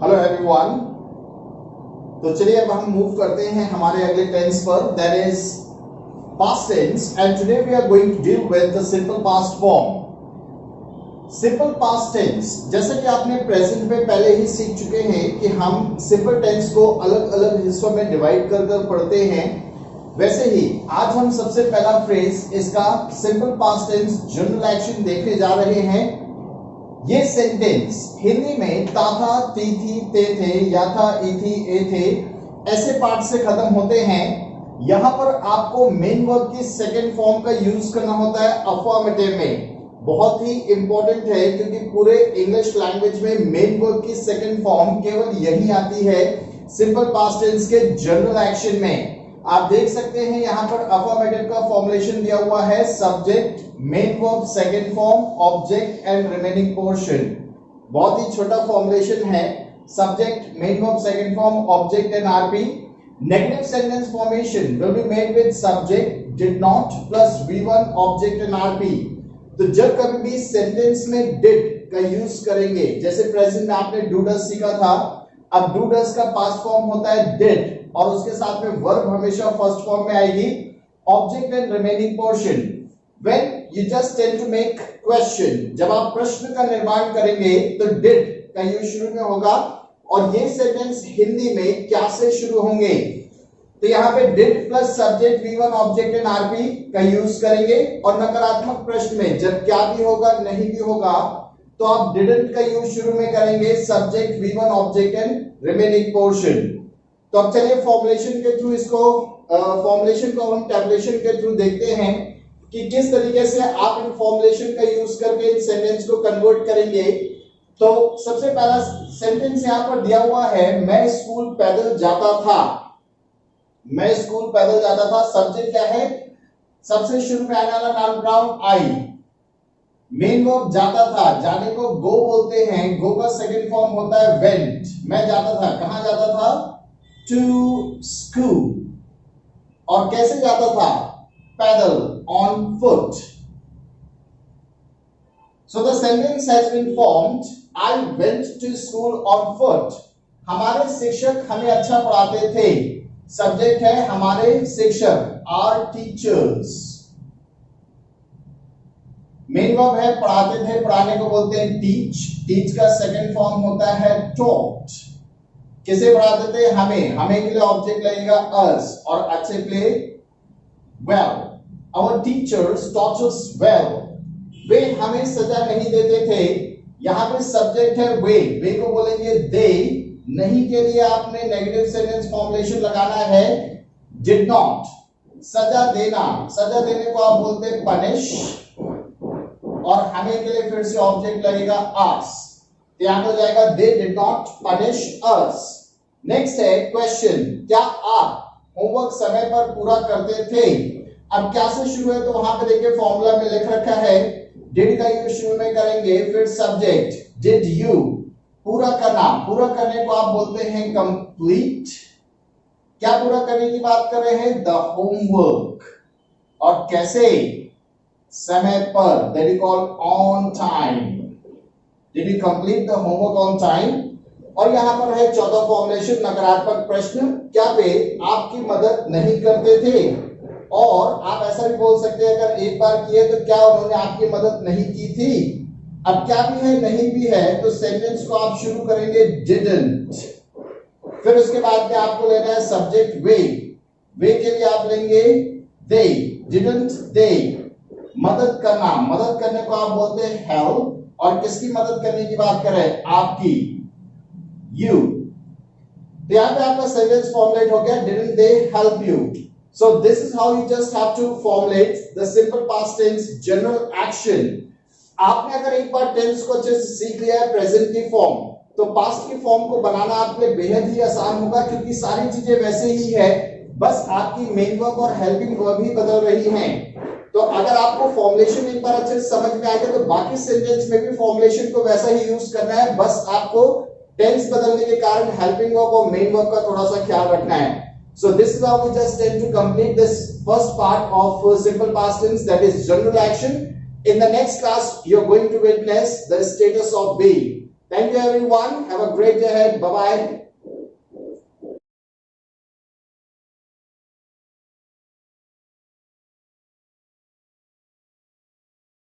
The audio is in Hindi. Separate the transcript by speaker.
Speaker 1: Hello everyone. तो चलिए अब हम मूव करते हैं हमारे अगले टेंस पर, that is past tense, and today we are going to deal with the simple past form. Simple past tense, जैसे कि आपने प्रेजेंट में पहले ही सीख चुके हैं कि हम सिंपल टेंस को अलग अलग हिस्सों में डिवाइड कर कर पढ़ते हैं, वैसे ही आज हम सबसे पहला फ्रेज इसका simple past tense general action देखने जा रहे हैं। ये सेंटेंस हिंदी में ता था, ती थी, ते थे, या था, ई थी, ए थे ऐसे पार्ट से खत्म होते हैं। यहां पर आपको मेन वर्ब की सेकंड फॉर्म का यूज करना होता है अफर्मेटिव में। बहुत ही इंपॉर्टेंट है क्योंकि पूरे इंग्लिश लैंग्वेज में मेन वर्ब की सेकंड फॉर्म केवल यही आती है सिंपल पास्ट टेंस के जनरल एक्शन में। आप देख सकते हैं यहां पर अफर्मेटिव का फॉर्मुलेशन दिया हुआ है, subject, main verb second form, object and remaining portion. बहुत ही छोटा फॉर्मुलेशन है, subject, main verb second form, object and RP. Negative sentence formation will be made with subject, did not plus V1 object and RP. तो जब कभी भी सेंटेंस में डिड का यूज करेंगे, जैसे प्रेजेंट में आपने डू डज सीखा था, अब डू डज का पास्ट फॉर्म होता है डिड और उसके साथ में वर्ब हमेशा फर्स्ट फॉर्म में आएगी, object and remaining portion. When you just tend to make question, जब आप प्रश्न का निर्माण करेंगे तो did का यूज शुरू में होगा और ये सेंटेंस हिंदी में क्या से शुरू होंगे, तो यहाँ पे did plus subject V1 object and RP का यूज करेंगे। और नकारात्मक प्रश्न में जब क्या भी होगा नहीं भी होगा तो आप didn't का यूज शुरू में करेंगे, subject V1 object and remaining portion. तो अब चलिए फॉर्मुलेशन के थ्रू इसको फॉर्मुलेशन को हम टैबुलेशन के थ्रू देखते हैं कि किस तरीके से आप इन फॉर्मुलेशन का यूज करके इन सेंटेंस को कन्वर्ट करेंगे। तो सबसे पहला सेंटेंस यहां पर दिया हुआ है, मैं स्कूल पैदल जाता था। मैं स्कूल पैदल जाता था, सब्जेक्ट क्या है, सबसे शुरू में आने वाला नाउन प्रोनाउन आई। मेन वर्ब जाता था, जाने को गो बोलते हैं, गो का सेकंड फॉर्म होता है वेंट। मैं जाता था, कहां जाता था, टू स्कूल। और कैसे जाता था, पैदल, on foot. So the sentence has been formed, I went to school on foot. हमारे शिक्षक हमें अच्छा पढ़ाते थे, सब्जेक्ट है हमारे शिक्षक, our teachers। मेन वर्ब है पढ़ाते थे, पढ़ाने को बोलते हैं teach, teach का सेकंड फॉर्म होता है taught। किसे पढ़ाते थे, हमें, हमें के लिए ऑब्जेक्ट लगेगा us और अच्छे के लिए well। Our teachers taught us well. वे हमें सजा नहीं देते थे, यहां पे सब्जेक्ट है वे को बोलेंगे they। नहीं के लिए आपने नेगेटिव सेंटेंस फॉर्मुलेशन लगाना है did not। सजा देना, सजा देने को आप बोलते हैं punish और हमें के लिए फिर से ऑब्जेक्ट लगेगा us। तो यहां हो जाएगा they did not punish us। Next है क्वेश्चन, क्या आप होमवर्क समय पर पूरा करते थे। अब क्या से शुरू है, तो वहां पे देखिए फॉर्मूला में लिख रखा है डिड का यूज शुरू में करेंगे, फिर सब्जेक्ट डिड यू, पूरा करना, पूरा करने को आप बोलते हैं कंप्लीट। क्या पूरा करने की बात कर रहे हैं, द होमवर्क। और कैसे, समय पर, that is called on time. Did you complete the homework on time. और यहां पर है चौथा फॉर्मुलेशन, नकारात्मक प्रश्न, क्या वे आपकी मदद नहीं करते थे। और आप ऐसा भी बोल सकते हैं, अगर एक बार किए तो क्या उन्होंने आपकी मदद नहीं की थी। अब क्या भी है नहीं भी है तो सेंटेंस को आप शुरू करेंगे didn't। फिर उसके बाद में आपको लेना है सब्जेक्ट वे के लिए आप लेंगे they, didn't they। मदद करना, मदद करने को आप बोलते हैं help। और किसकी मदद करने की बात कर रहे हैं, आपकी, you। तो यहां पे आपका सेंटेंस फॉर्मुलेट हो गया, didn't they help you। So this is how you just have to formulate the simple past tense general action। आपने अगर एक बार टेंस को अच्छे से सीख लिया है प्रेजेंट की फॉर्म, तो पास्ट की फॉर्म को बनाना आपके लिए बेहद ही आसान होगा क्योंकि सारी चीजें वैसे ही है, बस आपकी मेन वर्ब और हेल्पिंग वर्ब ही बदल रही हैं। तो अगर आपको फॉर्मुलेशन एक बार अच्छे से समझ में आ गया तो बाकी सेंटेंस में भी फॉर्मुलेशन को वैसा ही यूज करना है, बस आपको टेंस बदलने के कारण हेल्पिंग वर्ब और मेन वर्ब का थोड़ा सा ख्याल रखना है। So this is how we just tend to complete this first part of simple past tense, that is general action. In the next class, you're going to witness the status of being. Thank you everyone. Have a great day ahead. Bye bye.